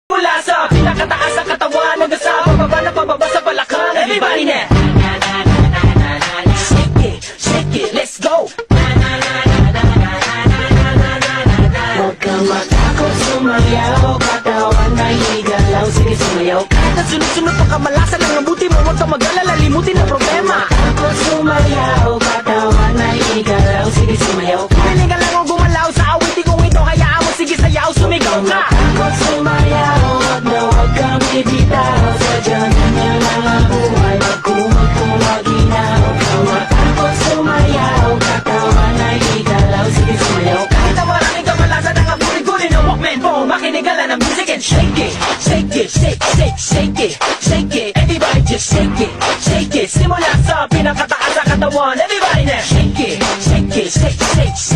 Mula sa pinakataas sa katawan hanggang sa pababa sa balakang. Everybody now. Shake it, let's go. Huwag kang matakot sumayaw, katawan ay igalaw, sige sumayaw. Kahit at sunod-sunod pa kamalasan ang mabuti mo, huwag kang mag-alala, limutin ang problema. Takot sumayaw, katawan ay igalaw, sige sumayaw. Piling ka lang o gumalaw sa awitin kong ito, hayaan mo, sige sayaw, sumigaw ka. Takot sumayaw, huwag kang bibitaw, sadyang ganyan lang ang buhay, magkumag kung maginaw. Matakot sumayaw, katawan ay igalaw, sige sumayaw. Kahit ang maraming kamalasan ang abunin-gunin ng Walkman phone, makinigala ng music and shake it. Shake it, shake, shake, shake it, shake it. Everybody just shake it, shake it. Simula sa pinakataas sa katawan, everybody now. Shake it, shake it, shake, shake, shake.